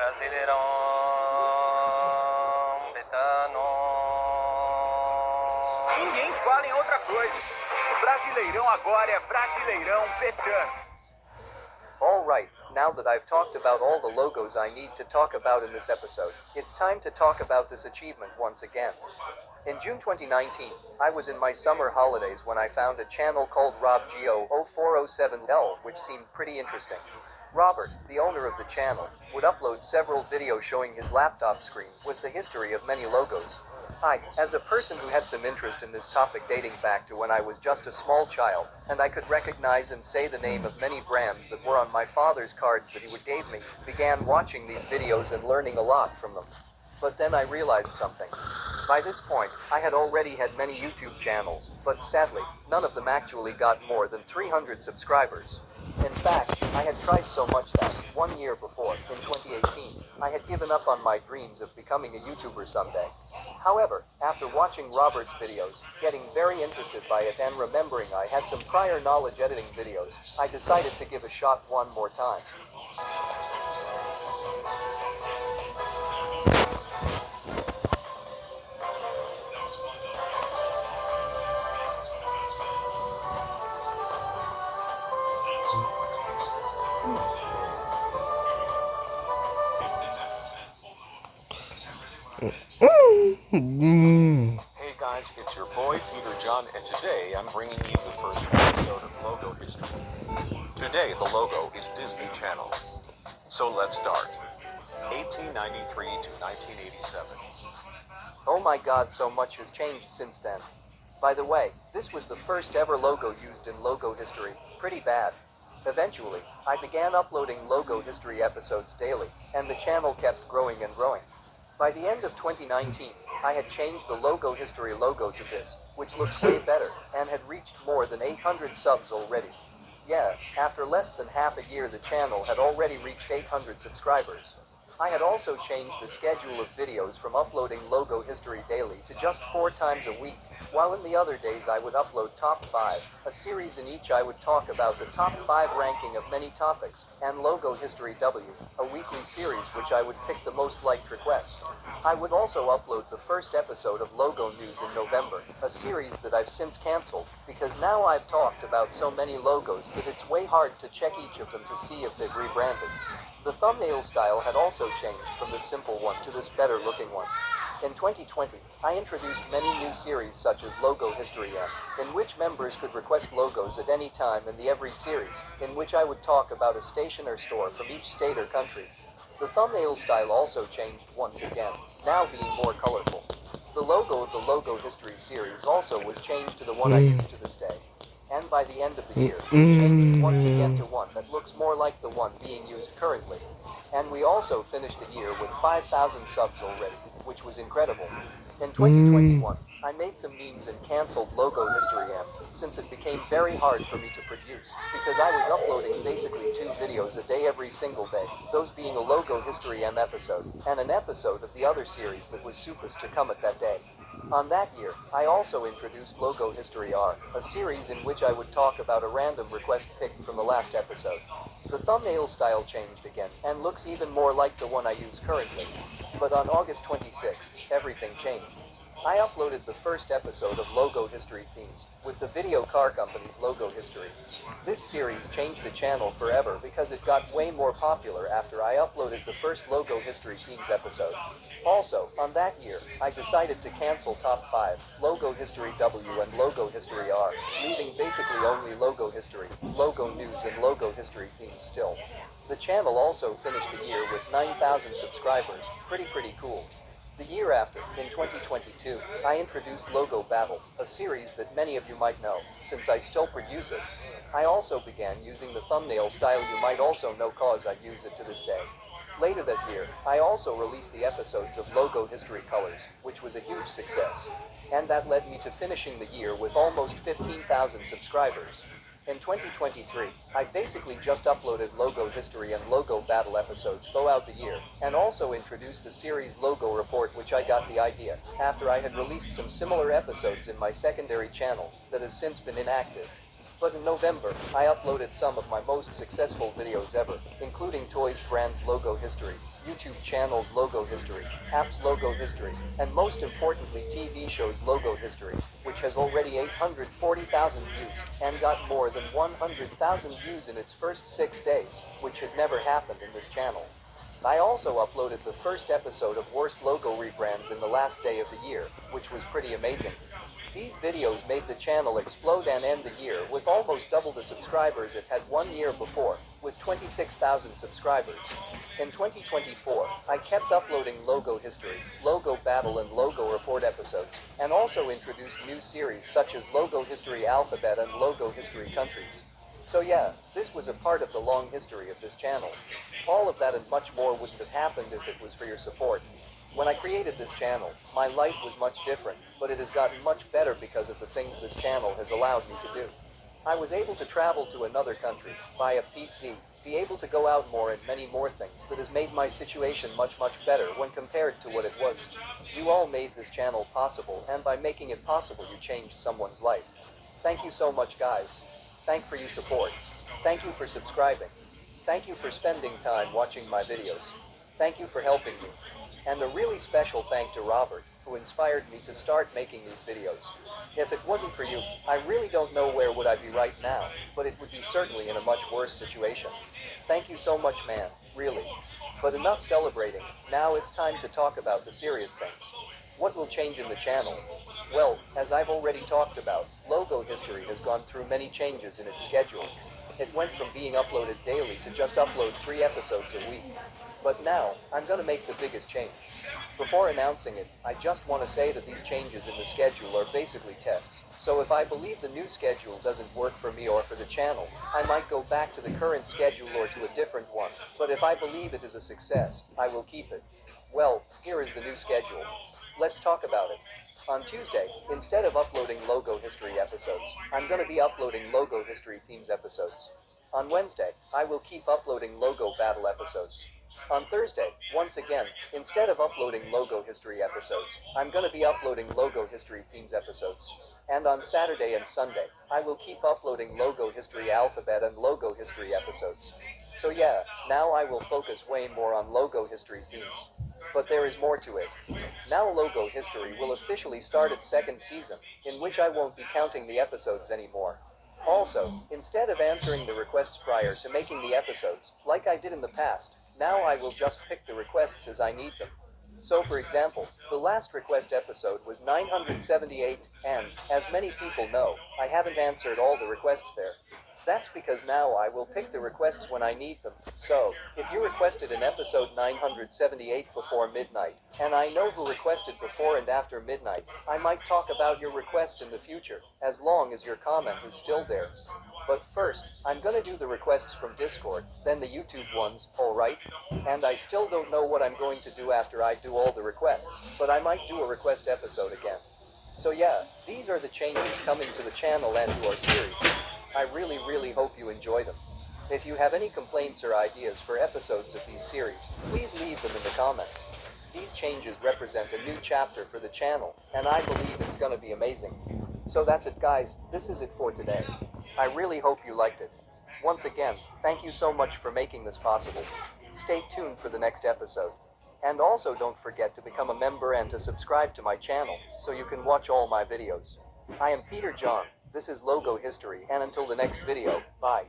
Brasileirão Betano. Ninguém fala em outra coisa. O Brasileirão agora é Brasileirão Betano. Alright, now that I've talked about all the logos I need to talk about in this episode, it's time to talk about this achievement once again. In June 2019, I was in my summer holidays when I found a channel called RobGeo0407L, which seemed pretty interesting. Robert, the owner of the channel, would upload several videos showing his laptop screen with the history of many logos. I, as a person who had some interest in this topic dating back to when I was just a small child, and I could recognize and say the name of many brands that were on my father's cards that he would gave me, began watching these videos and learning a lot from them. But then I realized something. By this point, I had already had many YouTube channels, but sadly, none of them actually got more than 300 subscribers. In fact, I had tried so much that, 1 year before, in 2018, I had given up on my dreams of becoming a YouTuber someday. However, after watching Robert's videos, getting very interested by it and remembering I had some prior knowledge editing videos, I decided to give a shot one more time. Hey guys, it's your boy Peter John, and today I'm bringing you the first episode of Logo History. Today the logo is Disney Channel. So let's start. 1893 to 1987. Oh my god, so much has changed since then. By the way, this was the first ever logo used in Logo History. Pretty bad. Eventually, I began uploading Logo History episodes daily, and the channel kept growing and growing. By the end of 2019, I had changed the Logo History logo to this, which looks way better, and had reached more than 800 subs already. Yeah, after less than half a year the channel had already reached 800 subscribers. I had also changed the schedule of videos from uploading Logo History daily to just 4 times a week, while in the other days I would upload Top 5, a series in each I would talk about the top 5 ranking of many topics, and Logo History W, a weekly series which I would pick the most liked request. I would also upload the first episode of Logo News in November, a series that I've since cancelled, because now I've talked about so many logos that it's way hard to check each of them to see if they've rebranded. The thumbnail style had also changed from the simple one to this better looking one. In 2020, I introduced many new series such as Logo History M, in which members could request logos at any time in the every series, in which I would talk about a station or store from each state or country. The thumbnail style also changed once again, now being more colorful. The logo of the Logo History series also was changed to the one I use to this day. And by the end of the year, we changed once again to one that looks more like the one being used currently. And we also finished the year with 5,000 subs already, which was incredible. In 2021, I made some memes and cancelled Logo History M, since it became very hard for me to produce, because I was uploading basically 2 videos a day every single day, those being a Logo History M episode, and an episode of the other series that was supposed to come at that day. On that year, I also introduced Logo History R, a series in which I would talk about a random request picked from the last episode. The thumbnail style changed again, and looks even more like the one I use currently. But on August 26th, everything changed. I uploaded the first episode of Logo History Themes, with the video car company's Logo History. This series changed the channel forever because it got way more popular after I uploaded the first Logo History Themes episode. Also, on that year, I decided to cancel Top 5, Logo History W and Logo History R, leaving basically only Logo History, Logo News and Logo History Themes still. The channel also finished the year with 9,000 subscribers, pretty cool. The year after, in 2022, I introduced Logo Battle, a series that many of you might know, since I still produce it. I also began using the thumbnail style you might also know cause I use it to this day. Later that year, I also released the episodes of Logo History Colors, which was a huge success. And that led me to finishing the year with almost 15,000 subscribers. In 2023, I basically just uploaded Logo History and Logo Battle episodes throughout the year, and also introduced a series Logo Report which I got the idea, after I had released some similar episodes in my secondary channel, that has since been inactive. But in November, I uploaded some of my most successful videos ever, including Toys Brand's logo history, YouTube channel's logo history, apps logo history, and most importantly TV show's logo history, which has already 840,000 views, and got more than 100,000 views in its first 6 days, which had never happened in this channel. I also uploaded the first episode of Worst Logo Rebrands in the last day of the year, which was pretty amazing. These videos made the channel explode and end the year with almost double the subscribers it had 1 year before, with 26,000 subscribers. In 2024, I kept uploading logo history, logo battle and logo report episodes, and also introduced new series such as Logo History Alphabet and Logo History Countries. So yeah, this was a part of the long history of this channel. All of that and much more wouldn't have happened if it was for your support. When I created this channel, my life was much different, but it has gotten much better because of the things this channel has allowed me to do. I was able to travel to another country, buy a PC, be able to go out more and many more things that has made my situation much better when compared to what it was. You all made this channel possible, and by making it possible you changed someone's life. Thank you so much guys. Thank for your support. Thank you for subscribing. Thank you for spending time watching my videos. Thank you for helping me. And a really special thank to Robert, who inspired me to start making these videos. If it wasn't for you, I really don't know where would I be right now, but it would be certainly in a much worse situation. Thank you so much man, really. But enough celebrating, now it's time to talk about the serious things. What will change in the channel? Well, as I've already talked about, logo history has gone through many changes in its schedule. It went from being uploaded daily to just upload 3 episodes a week. But now, I'm gonna make the biggest change. Before announcing it, I just want to say that these changes in the schedule are basically tests. So if I believe the new schedule doesn't work for me or for the channel, I might go back to the current schedule or to a different one. But if I believe it is a success, I will keep it. Well, here is the new schedule. Let's talk about it. On Tuesday, instead of uploading logo history episodes, I'm gonna be uploading logo history themes episodes. On Wednesday, I will keep uploading logo battle episodes. On Thursday, once again, instead of uploading logo history episodes, I'm gonna be uploading logo history themes episodes. And on Saturday and Sunday, I will keep uploading logo history alphabet and logo history episodes. So yeah, now I will focus way more on logo history themes. But there is more to it. Now Logo History will officially start its 2nd season, in which I won't be counting the episodes anymore. Also, instead of answering the requests prior to making the episodes, like I did in the past, now I will just pick the requests as I need them. So for example, the last request episode was 978, and, as many people know, I haven't answered all the requests there. That's because now I will pick the requests when I need them. So, if you requested an episode 978 before midnight, and I know who requested before and after midnight, I might talk about your request in the future, as long as your comment is still there. But first, I'm gonna do the requests from Discord, then the YouTube ones, alright? And I still don't know what I'm going to do after I do all the requests, but I might do a request episode again. So yeah, these are the changes coming to the channel and to our series. I really hope you enjoy them. If you have any complaints or ideas for episodes of these series, please leave them in the comments. These changes represent a new chapter for the channel, and I believe it's gonna be amazing. So that's it guys, this is it for today. I really hope you liked it. Once again, thank you so much for making this possible. Stay tuned for the next episode. And also don't forget to become a member and to subscribe to my channel, so you can watch all my videos. I am Peter John, this is Logo History, and until the next video, bye.